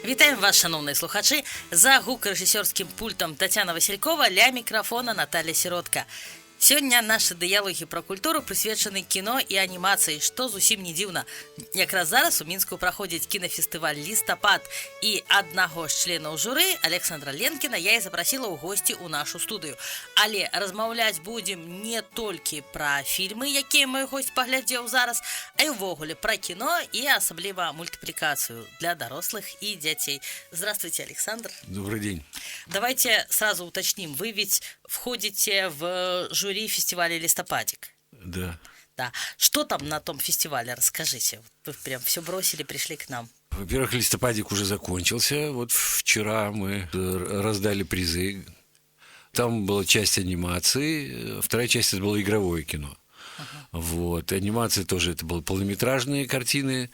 Вітаємо вас, шановні слухачі. За гукорежисерським пультом Тетяна Василькова, ля мікрофона Наталя Сіротка. Сёння наши дыялогі пра культуру прысвечаны кіно і анімацыі, што зусім не дзіўна. Якраз зараз у Мінску праходзіць кінафестываль «Лістапад», і аднаго з членаў журы, Александра Ленкіна, я і запрасіла ў госці ў нашу студыю. Але размаўляць будзем не толькі пра фільмы, якія мой госць паглядзеў зараз, а і ўвогуле пра кіно і асабліва мультыплікацыю для дарослых і дзяцей. Здравствуйте, Александр. Добрый день. Давайте сразу уточним. Вы ведь входите в жюри фестиваля «Листопадик». Да. Да. Что там на том фестивале? Расскажите. Вы прям все бросили, пришли к нам. Во-первых, «Листопадик» уже закончился. Вот вчера мы раздали призы. Там была часть анимации, вторая часть это было игровое кино. Вот. Анимация тоже это были полнометражные картины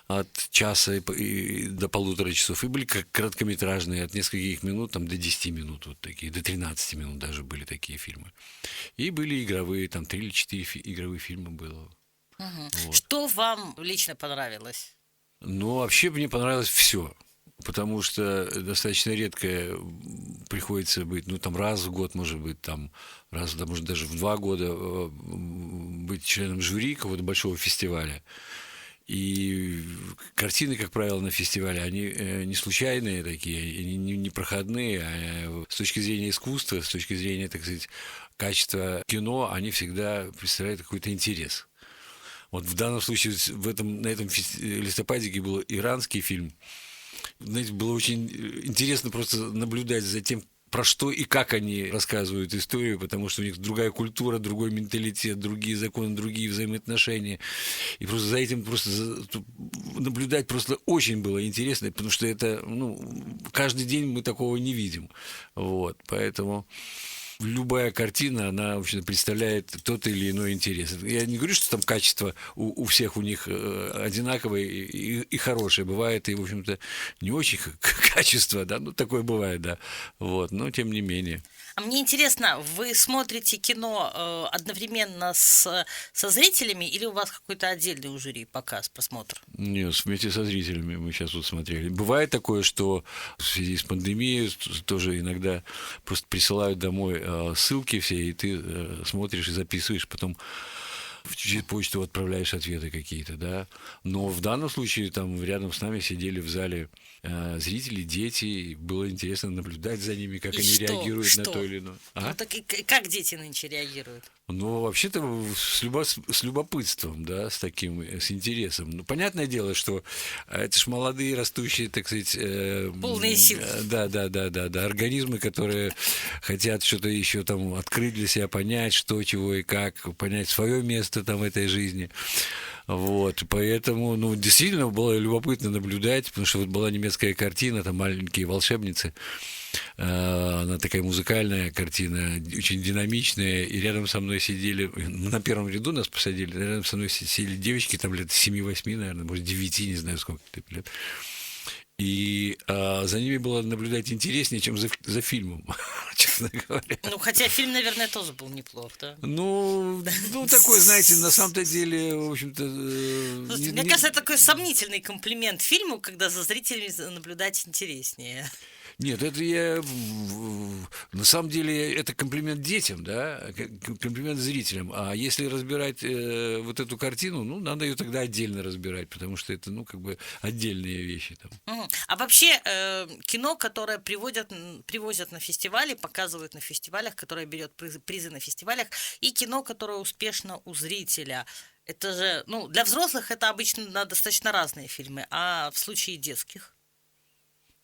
от часа и до 1,5 часов. И были как короткометражные от нескольких минут там, до 10 минут, вот такие, до 13 минут даже были такие фильмы. И были игровые, там 3 или 4 игровые фильма было. Вот. Что вам лично понравилось? Ну, вообще мне понравилось все. Потому что достаточно редко приходится быть, ну, там, раз в год, может быть, там, раз, да, может, даже в 2 года быть членом жюри какого-то большого фестиваля. И картины, как правило, на фестивале, они не случайные такие, они не проходные, а с точки зрения искусства, с точки зрения, так сказать, качества кино, они всегда представляют какой-то интерес. Вот в данном случае на этом «Листопадике» был иранский фильм. Знаете, было очень интересно просто наблюдать за тем, про что и как они рассказывают историю, потому что у них другая культура, другой менталитет, другие законы, другие взаимоотношения. И просто за этим просто наблюдать просто очень было интересно, потому что это, ну, каждый день мы такого не видим. Вот, поэтому любая картина, она, в общем, представляет тот или иной интерес. Я не говорю, что там качество у всех у них одинаковое и хорошее. Бывает и, в общем-то, не очень качество, да, ну, такое бывает, да, вот, но тем не менее. А мне интересно, вы смотрите кино одновременно со зрителями или у вас какой-то отдельный у жюри показ, просмотр? Нет, вместе со зрителями мы сейчас вот смотрели. Бывает такое, что в связи с пандемией тоже иногда просто присылают домой ссылки все, и ты смотришь и записываешь, потом через почту отправляешь ответы какие-то, да. Но в данном случае там рядом с нами сидели в зале зрители, дети, и было интересно наблюдать за ними, как они реагируют на то или иное. Ну так и как дети нынче реагируют? Ну, вообще-то с любопытством, да, с интересом. Ну, понятное дело, что это ж молодые, растущие, так сказать... полные сил. Да, организмы, которые хотят что-то еще там открыть для себя, понять, что, чего и как, понять свое место там в этой жизни. Вот, поэтому, ну, действительно было любопытно наблюдать, потому что вот была немецкая картина, там «Маленькие волшебницы», она такая музыкальная картина, очень динамичная, и рядом со мной сидели, на первом ряду нас посадили, рядом со мной сидели девочки, там лет 7-8, наверное, может 9, не знаю сколько лет. И за ними было наблюдать интереснее, чем за фильмом, честно говоря. Ну, хотя фильм, наверное, тоже был неплох, да? Ну такой, знаете, на самом-то деле, в общем-то... Мне кажется, это такой сомнительный комплимент фильму, когда за зрителями наблюдать интереснее. Нет, это на самом деле, это комплимент детям, да, комплимент зрителям. А если разбирать вот эту картину, ну, надо ее тогда отдельно разбирать, потому что это, ну, как бы отдельные вещи там. А вообще кино, которое привозят на фестивали, показывают на фестивалях, которое берет призы на фестивалях, и кино, которое успешно у зрителя. Это же, ну, для взрослых это обычно достаточно разные фильмы, а в случае детских?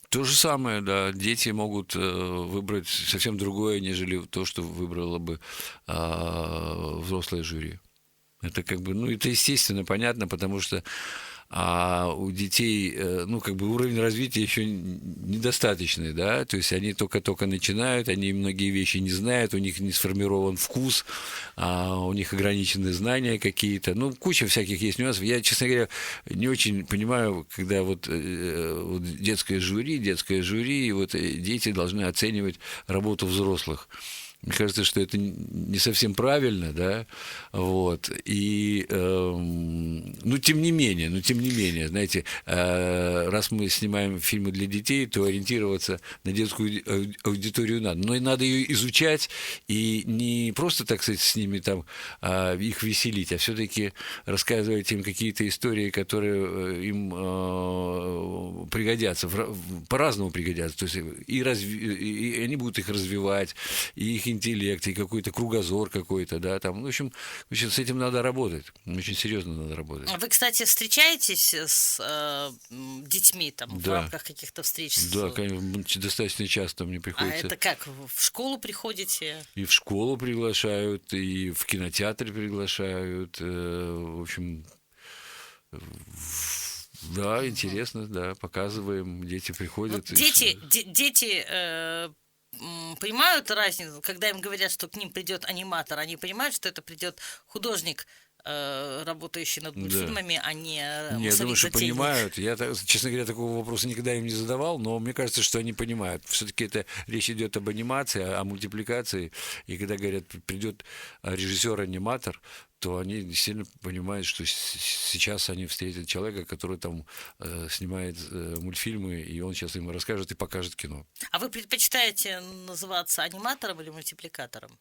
То же самое, да. Дети могут выбрать совсем другое, нежели то, что выбрало бы взрослое жюри. Это как бы, ну, это естественно, понятно, потому что у детей, ну, как бы уровень развития еще недостаточный, да, то есть они только-только начинают, они многие вещи не знают, у них не сформирован вкус, у них ограничены знания какие-то, ну, куча всяких есть нюансов. Я, честно говоря, не очень понимаю, когда вот детское жюри, и вот дети должны оценивать работу взрослых. Мне кажется, что это не совсем правильно, да, вот, и, ну, тем не менее, знаете, раз мы снимаем фильмы для детей, то ориентироваться на детскую аудиторию надо, но и надо ее изучать, и не просто, так сказать, с ними там их веселить, а все-таки рассказывать им какие-то истории, которые им пригодятся, по-разному пригодятся, то есть и они будут их развивать, и их интеллект, и какой-то кругозор какой-то, да, там, в общем, с этим надо работать, очень серьезно надо работать. Вы, кстати, встречаетесь с детьми там в Да. рамках каких-то встреч? Да, конечно, достаточно часто мне А приходится. это как? В школу приходите? И в школу приглашают, и в кинотеатр приглашают, в общем, да, интересно, да, показываем, дети приходят. Вот дети понимают разницу, когда им говорят, что к ним придет аниматор, они понимают, что это придет художник, работающий над мультфильмами, а не Я думаю, что затейник. понимают. Я, честно говоря, такого вопроса никогда им не задавал, но мне кажется, что они понимают. Все-таки это речь идет об анимации, о мультипликации. И когда говорят, придет режиссер-аниматор, то они действительно понимают, что сейчас они встретят человека, который там снимает мультфильмы, и он сейчас им расскажет и покажет кино. А вы предпочитаете называться аниматором или мультипликатором?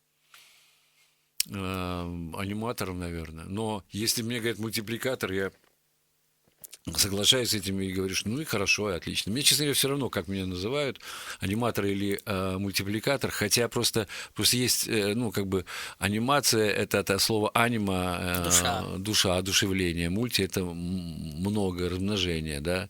Аниматором, наверное. Но если мне говорят мультипликатор, я соглашаюсь с этим и говорю, что ну и хорошо, и отлично. Мне, честно говоря, все равно, как меня называют, аниматор или мультипликатор, хотя просто есть, ну, как бы, анимация, это слово анима, душа, одушевление, мульти, это много, размножение, да.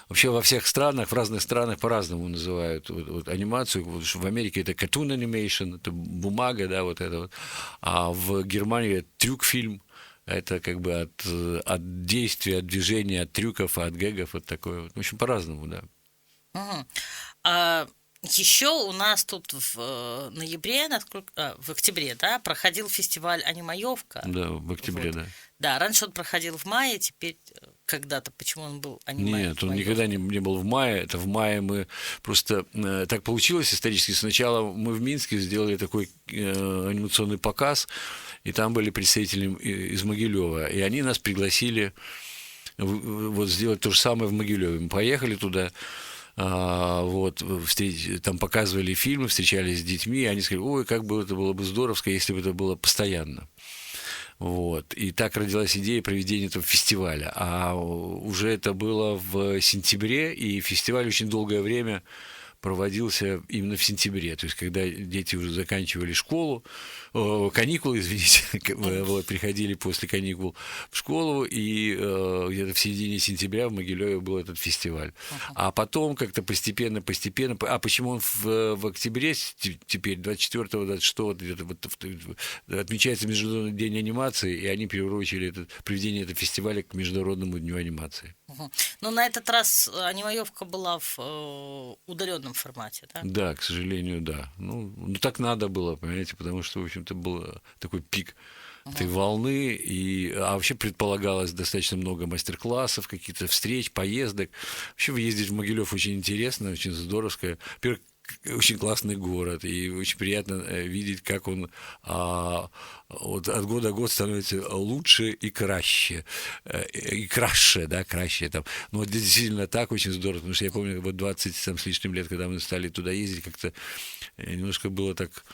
Вообще во всех странах, в разных странах по-разному называют вот анимацию. В Америке это cartoon animation, это бумага, да, вот это вот. А в Германии это трюкфильм. Это как бы от действия, от движения, от трюков, от гэгов, вот такое вот. В общем, по-разному, да. Угу. Еще у нас тут в ноябре, в октябре, да, проходил фестиваль «Анимаевка». Да, в октябре, вот. Да. Да, раньше он проходил в мае, теперь когда-то, почему он был анимаевка? Нет, он никогда не был в мае. Это в мае мы просто... Так получилось исторически. Сначала мы в Минске сделали такой анимационный показ, и там были представители из Могилева, и они нас пригласили вот сделать то же самое в Могилеве. Мы поехали туда, вот, там показывали фильмы, встречались с детьми, и они сказали, ой, как бы это было бы здорово, если бы это было постоянно. Вот. И так родилась идея проведения этого фестиваля. А уже это было в сентябре, и фестиваль очень долгое время проводился именно в сентябре, то есть когда дети уже заканчивали школу, каникулы, извините, вот, приходили после каникул в школу, и где-то в середине сентября в Могилеве был этот фестиваль. А потом как-то постепенно, почему он в октябре теперь, 24-го, 26-го, где-то вот, отмечается Международный день анимации, и они приурочили проведение этого фестиваля к Международному дню анимации. Но на этот раз анимаевка была в удаленном формате, да? Да, к сожалению, да. Ну так надо было, понимаете, потому что, в общем-то, был такой пик этой волны, а вообще предполагалось достаточно много мастер-классов, каких-то встреч, поездок. Вообще ездить в Могилев очень интересно, очень здоровское. Во-первых, очень классный город, и очень приятно видеть, как он вот от года в год становится лучше и краще. Да, краще там. Но вот действительно так очень здорово, потому что я помню, вот 20 с лишним лет, когда мы стали туда ездить, как-то немножко было так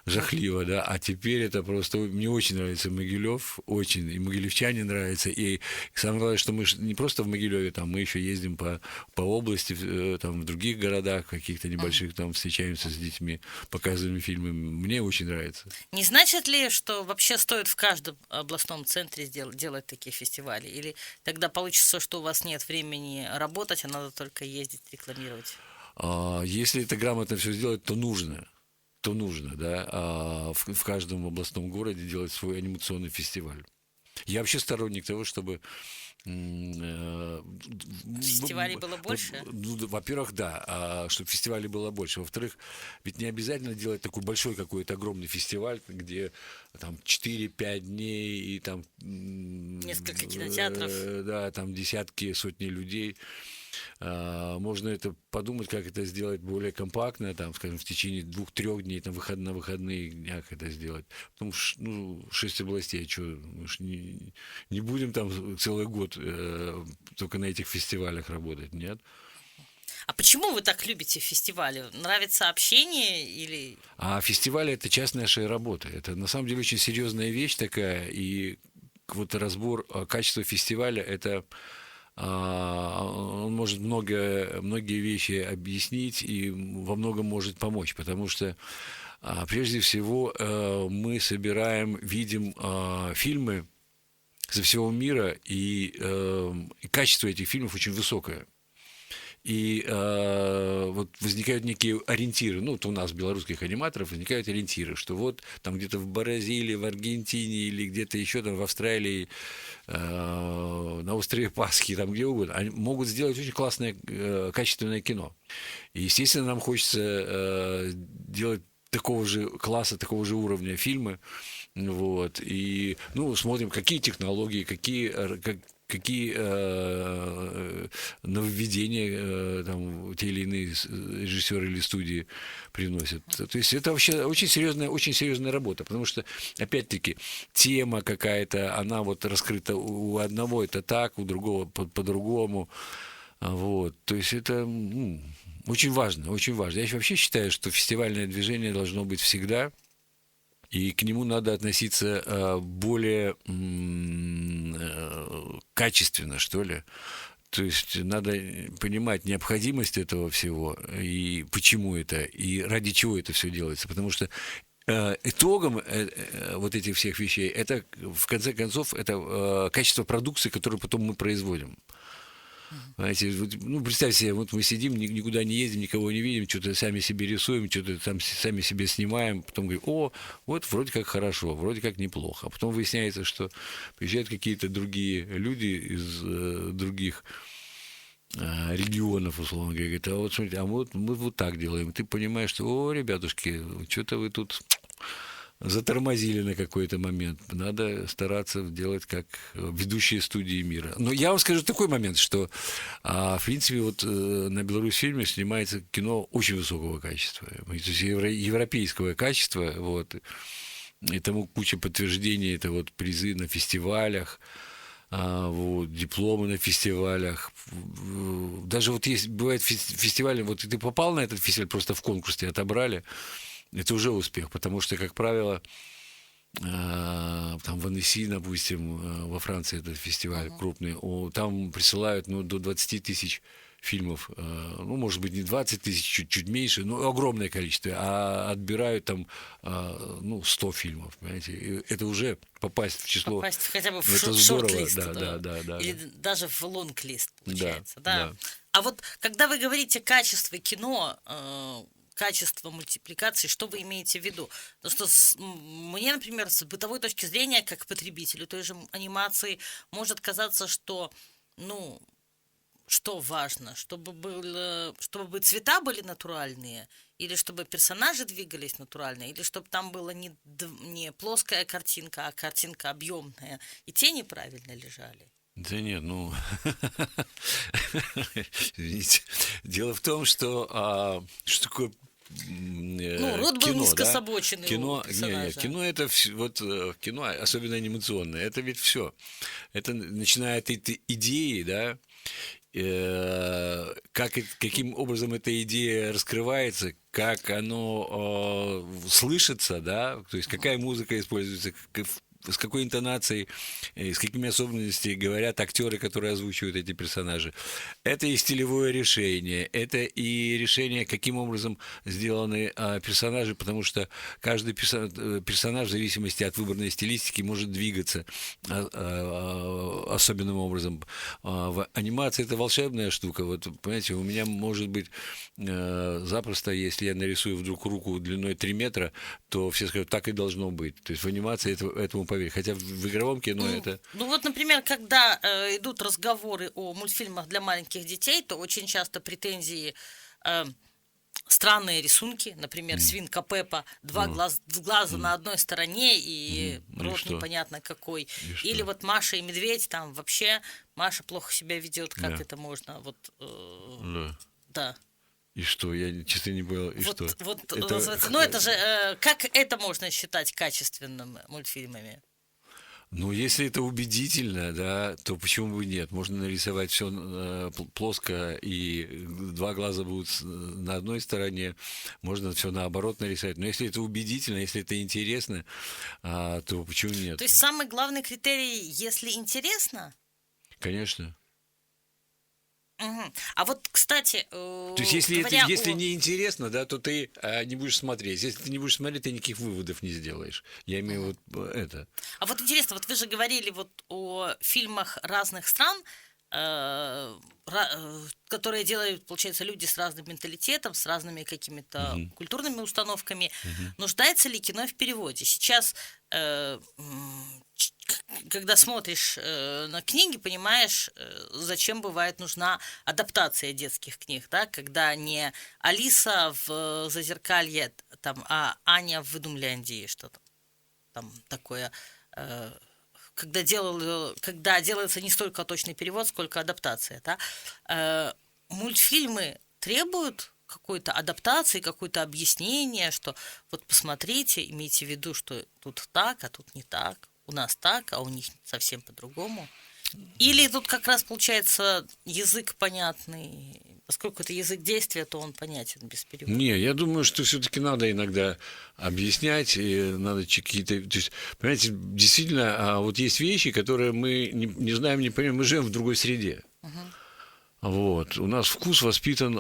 жахливо, да, а теперь это просто... Мне очень нравится Могилев, очень, и могилевчане нравятся, и самое главное, что мы не просто в Могилеве, там, мы еще ездим по области, там, в других городах, каких-то небольших, там, встречаемся с детьми, показываем фильмы, мне очень нравится. Не значит ли, что вообще стоит в каждом областном центре делать такие фестивали, или тогда получится, что у вас нет времени работать, а надо только ездить, рекламировать? Если это грамотно все сделать, то нужно, да, в каждом областном городе делать свой анимационный фестиваль. Я вообще сторонник того, чтобы... Фестивалей было больше? Во-первых, да, чтобы фестивалей было больше. Во-вторых, ведь не обязательно делать такой большой какой-то огромный фестиваль, где там 4-5 дней и там... Несколько кинотеатров. Да, там десятки, сотни людей. Можно это подумать, как это сделать более компактно, там, скажем, в течение 2-3 дней, там, на выходных днях это сделать. Потому что, ну, 6 областей, что, мы ж не будем там целый год только на этих фестивалях работать, нет? А почему вы так любите фестивали? Нравится общение или... А фестивали – это часть нашей работы. Это, на самом деле, очень серьезная вещь такая, и вот разбор качества фестиваля – это он может многие вещи объяснить и во многом может помочь, потому что прежде всего мы собираем, видим фильмы со всего мира, и качество этих фильмов очень высокое. И вот возникают некие ориентиры, ну, вот у нас, белорусских аниматоров, возникают ориентиры, что вот там где-то в Бразилии, в Аргентине или где-то еще там в Австралии, на острове Пасхи, там где угодно, они могут сделать очень классное, качественное кино. И, естественно, нам хочется делать такого же класса, такого же уровня фильмы, вот, и, ну, смотрим, какие технологии, какие нововведения там те или иные режиссеры или студии приносят. То есть это вообще очень серьезная работа, потому что, опять-таки, тема какая-то, она вот раскрыта у одного это так, у другого по-другому. Вот. То есть это очень важно, очень важно. Я вообще считаю, что фестивальное движение должно быть всегда, и к нему надо относиться более качественно, что ли. То есть надо понимать необходимость этого всего, и почему это, и ради чего это все делается. Потому что итогом вот этих всех вещей, это, в конце концов, это качество продукции, которую потом мы производим. Знаете, ну, представьте себе, вот мы сидим, никуда не ездим, никого не видим, что-то сами себе рисуем, что-то там сами себе снимаем, потом говорим, о, вот вроде как хорошо, вроде как неплохо. А потом выясняется, что приезжают какие-то другие люди из других регионов, условно говоря, говорят, а вот смотрите, а вот мы вот так делаем. И ты понимаешь, что, о, ребятушки, что-то вы тут затормозили на какой-то момент. Надо стараться делать как ведущие студии мира. Но я вам скажу такой момент, что, в принципе, вот на Беларусьфильме снимается кино очень высокого качества. То есть европейского качества. Вот. И тому куча подтверждений. Это вот призы на фестивалях, вот, дипломы на фестивалях. Даже вот есть, бывает фестивали, вот ты попал на этот фестиваль просто в конкурс, тебя отобрали, это уже успех, потому что, как правило, там в Аннеси, допустим, во Франции этот фестиваль крупный, там присылают до 20 тысяч фильмов, ну, может быть, не 20 тысяч, чуть меньше, но огромное количество, а отбирают там, 100 фильмов, понимаете, и это уже попасть в число. Попасть хотя бы в это здорово, шорт-лист, да. или даже в лонг-лист, получается, да. А вот, когда вы говорите качество кино, качество мультипликации, что вы имеете в виду? Потому что мне, например, с бытовой точки зрения, как потребителю той же анимации, может казаться, что, что важно, чтобы цвета были натуральные, или чтобы персонажи двигались натурально, или чтобы там была не плоская картинка, а картинка объемная, и тени правильно лежали. Да нет, извините. Дело в том, что что такое рот был кино, низкособоченный у персонажа. Кино это вот кино, особенно анимационное, это ведь все. Это начиная от этой идеи, да, каким образом эта идея раскрывается, как оно слышится, да, то есть какая музыка используется, с какой интонацией, с какими особенностями говорят актеры, которые озвучивают эти персонажи. Это и стилевое решение, это и решение, каким образом сделаны персонажи, потому что каждый персонаж в зависимости от выбранной стилистики может двигаться особенным образом. В анимации это волшебная штука. Вот, понимаете, у меня может быть запросто, если я нарисую вдруг руку длиной 3 метра, то все скажут, так и должно быть. То есть в анимации этому поверь. Хотя в игровом кино это... вот, например, когда идут разговоры о мультфильмах для маленьких детей, то очень часто претензии странные рисунки, например, свинка Пеппа, глаза на одной стороне и И рот что? непонятно какой. И Или что? вот Маша и Медведь, там вообще Маша плохо себя ведет, как Да. это можно, вот, Да. да. И что? Я честно не понял. И что? Вот Это называется, ну это же, как это можно считать качественным мультфильмами? Ну, если это убедительно, да, то почему бы нет? Можно нарисовать все плоско, и два глаза будут на одной стороне, можно все наоборот нарисовать. Но если это убедительно, если это интересно, то почему нет? То есть самый главный критерий, если интересно? Конечно. Мгм. А вот, кстати, То есть, если это говоря если о... не интересно, да, то ты не будешь смотреть. Если ты не будешь смотреть, ты никаких выводов не сделаешь. Я имею вот это. А вот интересно, вот вы же говорили вот о фильмах разных стран, которые делают, получается, люди с разным менталитетом, с разными какими-то культурными установками. Нуждается ли кино в переводе? Сейчас, когда смотришь на книги, понимаешь, зачем бывает нужна адаптация детских книг, да, когда не Алиса в Зазеркалье, там, а Аня в Выдумляндии, что-то там такое, когда делается не столько точный перевод, сколько адаптация, да, мультфильмы требуют какой-то адаптации, какое-то объяснение, что вот посмотрите, имейте в виду, что тут так, а тут не так, у нас так, а у них совсем по-другому. Или тут как раз получается язык понятный, поскольку это язык действия, то он понятен без перевода. Не, я думаю, что все-таки надо иногда объяснять, и надо какие-то... То есть, понимаете, действительно, вот есть вещи, которые мы не знаем, не понимаем, мы живем в другой среде. Вот. У нас вкус воспитан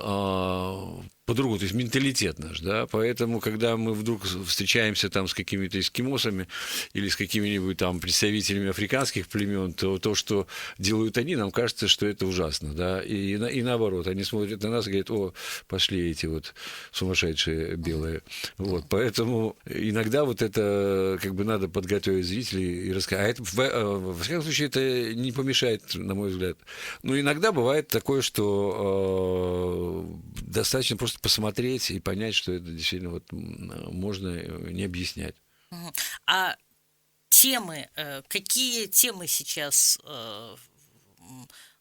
по-другому, то есть менталитет наш, да, поэтому, когда мы вдруг встречаемся там с какими-то эскимосами или с какими-нибудь там представителями африканских племен, то, что делают они, нам кажется, что это ужасно, да, и наоборот, они смотрят на нас и говорят: о, пошли эти вот сумасшедшие белые, вот, поэтому иногда вот это как бы надо подготовить зрителей и рассказать, а это, во всяком случае, это не помешает, на мой взгляд, но иногда бывает такое, что достаточно просто посмотреть и понять, что это действительно вот можно не объяснять. А темы, какие темы сейчас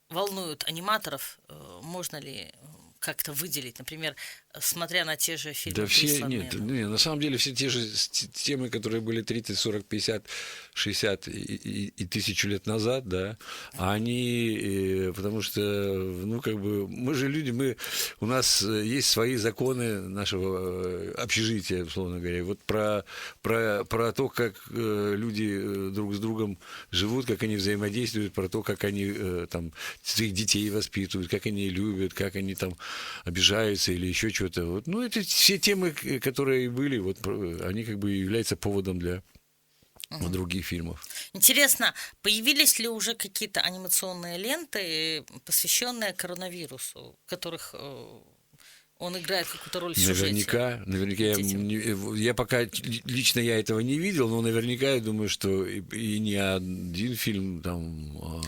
волнуют аниматоров? Можно ли как-то выделить, например, смотря на те же фильмы Да все, присланные нет, нам? на самом деле все те же темы, которые были 30, 40, 50, 60 и 1000 лет назад, да, они, потому что, ну, как бы, мы же люди, у нас есть свои законы нашего общежития, условно говоря, вот про то, как люди друг с другом живут, как они взаимодействуют, про то, как они там своих детей воспитывают, как они любят, как они там обижаются или еще что-то. Вот. Ну, это все темы, которые были, вот, они как бы являются поводом для других фильмов. Интересно, появились ли уже какие-то анимационные ленты, посвященные коронавирусу, в которых он играет какую-то роль в сюжете? Наверняка я пока лично я этого не видел, но наверняка я думаю, что и не один фильм там.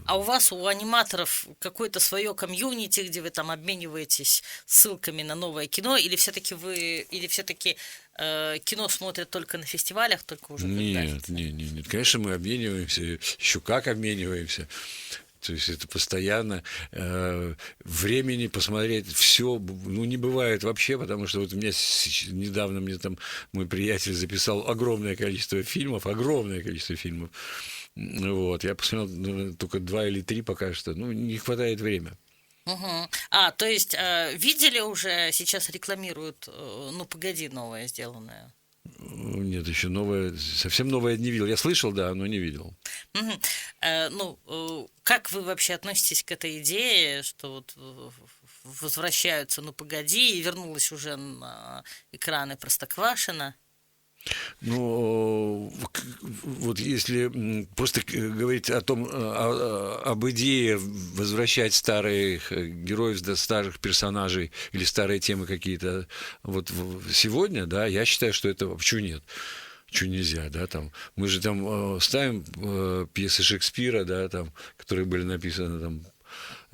А у вас, у аниматоров, какое-то свое комьюнити, где вы там обмениваетесь ссылками на новое кино, или все-таки кино смотрят только на фестивалях, только уже Нет, нет. Конечно, мы обмениваемся, еще как обмениваемся. То есть это постоянно времени посмотреть все, ну, не бывает вообще, потому что вот у меня недавно там мой приятель записал огромное количество фильмов. Вот, я посмотрел только 2 или 3 пока что, ну, не хватает времени. Угу. То есть видели уже, сейчас рекламируют, ну, погоди, новое сделанное? Нет, еще новое, совсем новое не видел. Я слышал, да, но не видел. Ну, как вы вообще относитесь к этой идее, что вот возвращаются, ну, погоди, и вернулась уже на экраны Простоквашино? Ну, вот если просто говорить о том, об идее возвращать старых героев, старых персонажей или старые темы какие-то вот сегодня, да, я считаю, что это почему нет? Чего нельзя, да, там, мы же там ставим пьесы Шекспира, да, там, которые были написаны там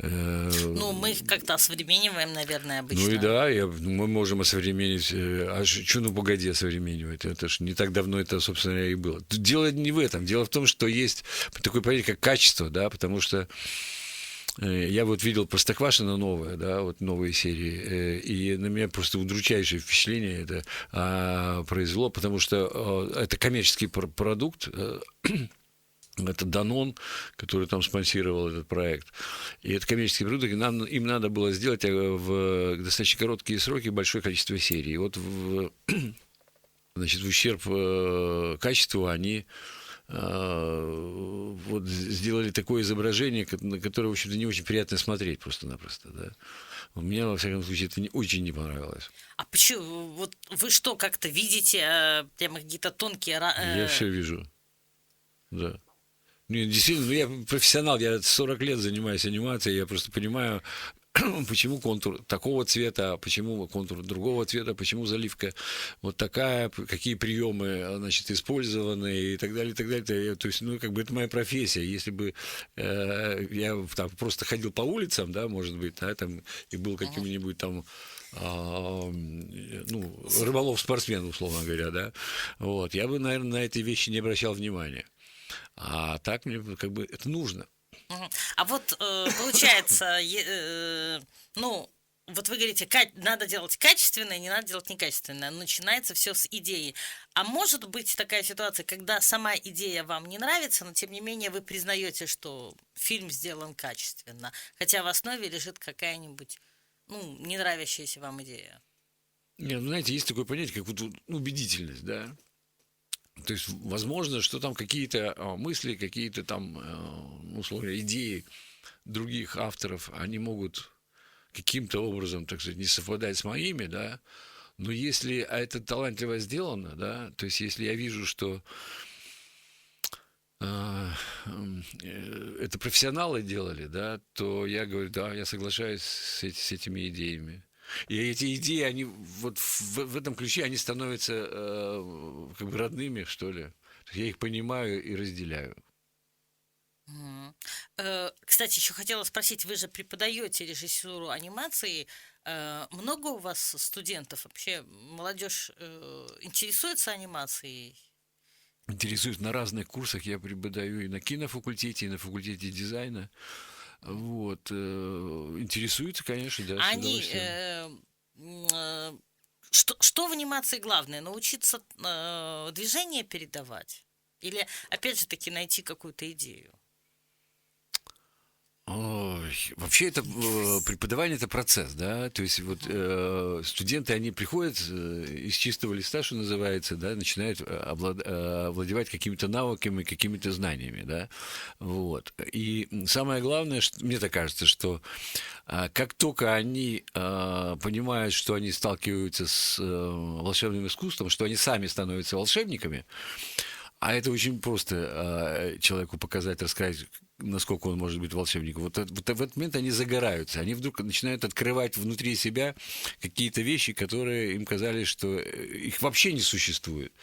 Ну, мы их как-то осовремениваем, наверное, обычно. Ну и да, мы можем осовременить. А что, ну погоди, осовременивать? Это ж не так давно это, собственно говоря, и было. Тут дело не в этом. Дело в том, что есть такое понятие, как качество, да, потому что я вот видел Простоквашино новое, да, вот новые серии, и на меня просто удручающее впечатление это произвело, потому что это коммерческий продукт, это Данон, который там спонсировал этот проект. И это коммерческий продукт, и им надо было сделать в достаточно короткие сроки большое количество серий. И вот значит, в ущерб качеству они вот сделали такое изображение, на которое, в общем-то, не очень приятно смотреть просто-напросто. Да. Мне, во всяком случае, это очень не понравилось. А почему? Вот вы что, как-то видите прямо какие-то тонкие... Я все вижу. Да. Ну, действительно, ну, я профессионал, я 40 лет занимаюсь анимацией, я просто понимаю, почему контур такого цвета, почему контур другого цвета, почему заливка вот такая, какие приемы, значит, использованы и так далее, и так далее. То есть, ну, как бы это моя профессия. Если бы я там просто ходил по улицам, да, может быть, да, там, и был каким-нибудь там ну, рыболов-спортсмен, условно говоря, да, вот, я бы, наверное, на эти вещи не обращал внимания. А так мне как бы это нужно. А вот получается, ну, вот вы говорите, надо делать качественное, не надо делать некачественное. Начинается все с идеи. А может быть такая ситуация, когда сама идея вам не нравится, но тем не менее вы признаете, что фильм сделан качественно, хотя в основе лежит какая-нибудь, ну, не нравящаяся вам идея? Нет, ну, знаете, есть такое понятие, как вот убедительность, да. То есть, возможно, что там какие-то мысли, какие-то там, условия, идеи других авторов, они могут каким-то образом, так сказать, не совпадать с моими, да, но если это талантливо сделано, да, то есть, если я вижу, что это профессионалы делали, да, то я говорю, да, я соглашаюсь с этими идеями. И эти идеи, они вот в этом ключе, они становятся как бы родными, что ли. Я их понимаю и разделяю. Кстати, еще хотела спросить, вы же преподаете режиссуру анимации. Много у вас студентов? Вообще молодежь интересуется анимацией? Интересуюсь на разных курсах. Я преподаю и на кинофакультете, и на факультете дизайна. Вот. Интересуются, конечно, да, с Они удовольствием. что в анимации главное? Научиться движение передавать? Или, опять же таки, найти какую-то идею? Ой, вообще это преподавание это процесс, да, то есть вот студенты они приходят из чистого листа, что называется, да, начинают овладевать какими-то навыками, какими-то знаниями, да, вот. И самое главное, что, мне так кажется, что как только они понимают, что они сталкиваются с волшебным искусством, что они сами становятся волшебниками, а это очень просто человеку показать, рассказать, насколько он может быть волшебником. Вот в этот момент они загораются. Они вдруг начинают открывать внутри себя какие-то вещи, которые им казались, что их вообще не существует.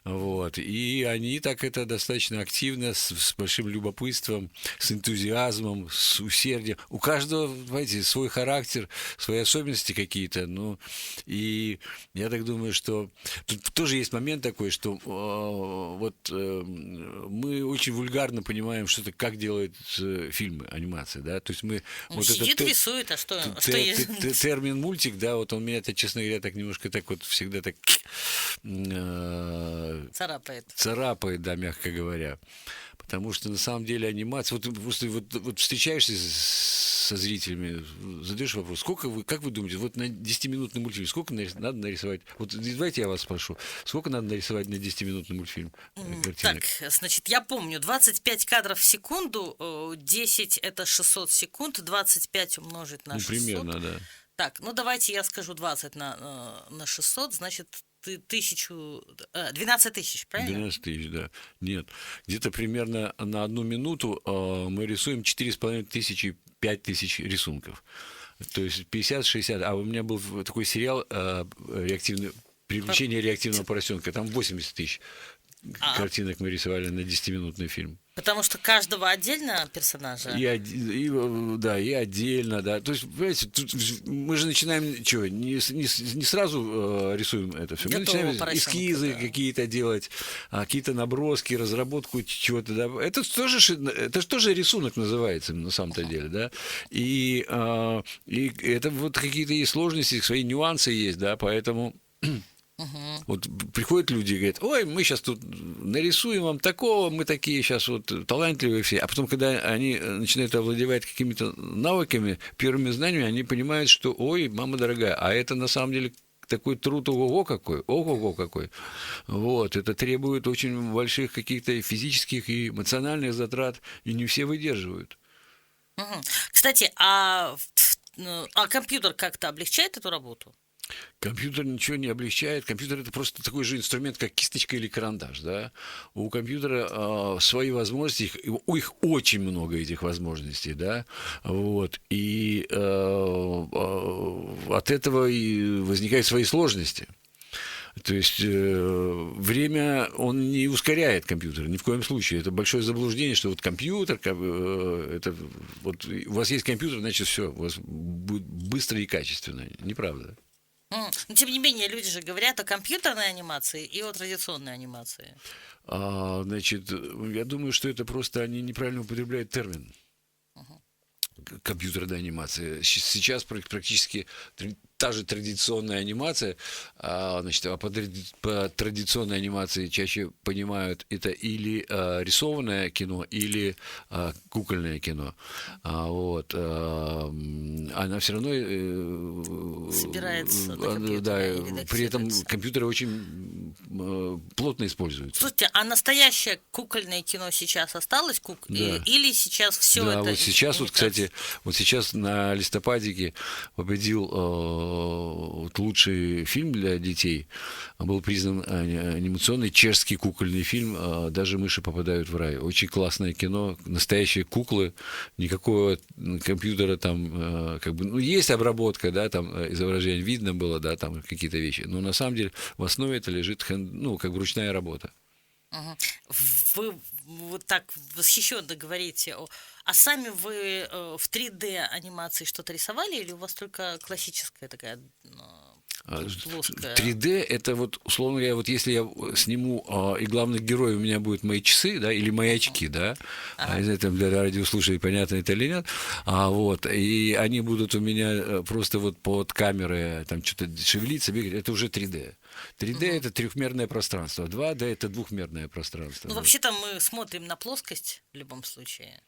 Вот. И они так это достаточно активно, с большим любопытством, с энтузиазмом, с усердием. У каждого, знаете, свой характер, свои особенности какие-то. Ну, и я так думаю, что тут тоже есть момент такой, что мы очень вульгарно понимаем, что-то, как делают фильмы, анимация, да, то есть мы... Он вот сидит, рисует, а что есть? Термин мультик, да, вот он меня, честно говоря, так немножко так вот всегда так царапает, да, мягко говоря. Потому что на самом деле анимация... Вот встречаешься со зрителями, задаешь вопрос, как вы думаете, вот на 10-минутный мультфильм сколько надо нарисовать? Вот давайте я вас спрошу, сколько надо нарисовать на 10-минутный мультфильм картинок? Так, значит, я помню, 25 кадров в секунду, 10 это 600 секунд, 25 умножить на 600. Примерно, да. Так, ну давайте я скажу 20 на 600, значит, 12 тысяч, правильно? 12 тысяч, да. Нет. Где-то примерно на 1 минуту мы рисуем 4,5 тысячи, 5 тысяч рисунков. То есть 50-60. А у меня был такой сериал «Приключения реактивного поросенка». Там 80 тысяч картинок мы рисовали на 10-минутный фильм. Потому что каждого отдельно персонажа. Да, и отдельно, да. То есть, понимаете, тут мы же начинаем, что, не сразу рисуем это все. Мы Готового начинаем поросенка, эскизы да. какие-то делать, какие-то наброски, разработку чего-то. Да. Это же тоже рисунок называется на самом-то деле, да. И это вот какие-то есть сложности, свои нюансы есть, да, поэтому... Вот приходят люди и говорят: ой, мы сейчас тут нарисуем вам такого, мы такие сейчас вот талантливые все. А потом, когда они начинают овладевать какими-то навыками, первыми знаниями, они понимают, что, ой, мама дорогая, а это на самом деле такой труд, ого-го какой. Вот, это требует очень больших каких-то физических и эмоциональных затрат, и не все выдерживают. Мгм. Кстати, компьютер как-то облегчает эту работу? Компьютер ничего не облегчает. Компьютер — это просто такой же инструмент, как кисточка или карандаш, да. У компьютера свои возможности, у их очень много этих возможностей, да. Вот. И от этого и возникают свои сложности. То есть время он не ускоряет компьютер, ни в коем случае. Это большое заблуждение, что вот компьютер, это вот у вас есть компьютер, значит все, у вас будет быстро и качественно. Неправда. Но тем не менее, люди же говорят о компьютерной анимации и о традиционной анимации. Значит, я думаю, что это просто они неправильно употребляют термин компьютерная анимация. Сейчас практически та же традиционная анимация, значит, по традиционной анимации чаще понимают это или рисованное кино, или кукольное кино. Вот. Она все равно Собирается на компьютере да, или при этом датируется. компьютеры очень плотно используются. Слушайте, а настоящее кукольное кино сейчас осталось? Да. Или сейчас все Да, это вот сейчас, вот, имитация? кстати, вот сейчас на листопадике победил вот лучший фильм для детей. Был признан анимационный чешский кукольный фильм «Даже мыши попадают в рай». Очень классное кино, настоящие куклы, никакого компьютера там, как бы, ну, есть обработка, да, там изображение видно было, да, там какие-то вещи, но на самом деле в основе это лежит, ну, как бы ручная работа. Мгм. Вы вот так восхищенно говорите. А сами вы в 3D анимации что-то рисовали, или у вас только классическая такая плоская? 3D это вот, условно говоря, вот если я сниму, и главных героев у меня будут мои часы, да, или мои очки, да, не знаю, там для радиослушателей понятно это или нет, вот, и они будут у меня просто вот под камерой там что-то шевелиться, бегать, это уже 3D. 3D это трехмерное пространство, 2D это двухмерное пространство. Ну, Да. вообще-то мы смотрим на плоскость в любом случае.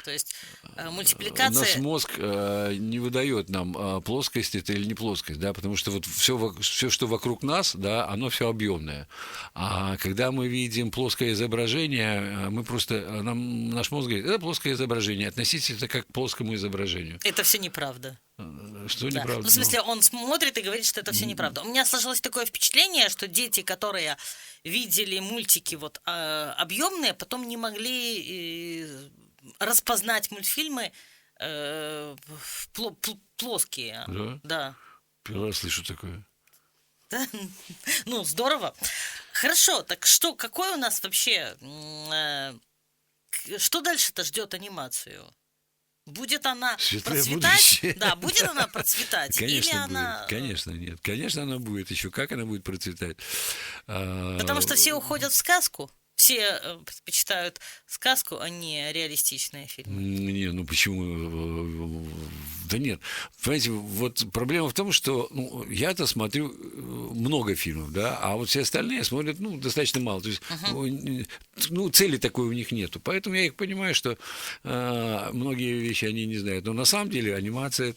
То есть У нас мультипликация... мозг не выдает нам плоскость это или не плоскость, да, потому что вот все, что вокруг нас, да, оно все объемное. А когда мы видим плоское изображение, мы просто, наш мозг говорит: это плоское изображение, относитесь это как к плоскому изображению. Это все неправда. Что Да. неправда? Ну, в смысле, он смотрит и говорит, что это все неправда. У меня сложилось такое впечатление, что дети, которые видели мультики вот объемные, потом не могли распознать мультфильмы плоские. Да? Да. Первый раз слышу такое. Да? Ну, здорово. Хорошо, так что, какой у нас вообще... что дальше-то ждет анимацию? Будет она Светлое процветать? будущее. Да, будет она процветать? Или Конечно, она... будет. Конечно, нет. Конечно, она будет. Еще как она будет процветать. Потому что все уходят в сказку. Все предпочитают сказку, а не реалистичные фильмы. Не, ну почему? Да нет. Понимаете, вот проблема в том, что я-то смотрю много фильмов, да, а вот все остальные смотрят, достаточно мало. То есть, цели такой у них нету. Поэтому я их понимаю, что многие вещи они не знают. Но на самом деле анимация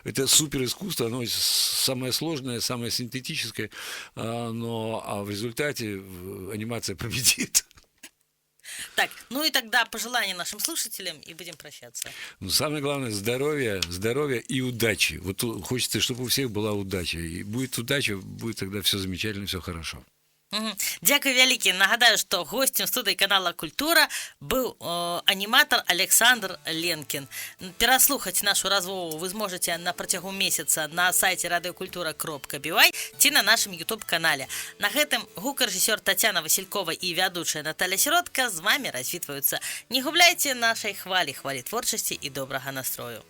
это супер искусство, оно самое сложное, самое синтетическое, но в результате анимация победит. Так, ну и тогда пожелания нашим слушателям, и будем прощаться. Самое главное — здоровья и удачи. Вот хочется, чтобы у всех была удача. И будет удача, будет тогда все замечательно, все хорошо. Дзякуй вялікі. Нагадаю, што госцем студыі канала Культура быў аніматар Александр Ленкін. Пераслухаць нашу размову вы зможаце на працягу месяца на сайце radiokультура.by ці на нашым YouTube-канале. На гэтым гукарэжысёр Тацяна Васількова і вядучая Наталя Сіротка з вамі развітваюцца. Не губляйце нашай хвалі творчасці і добрага настрою.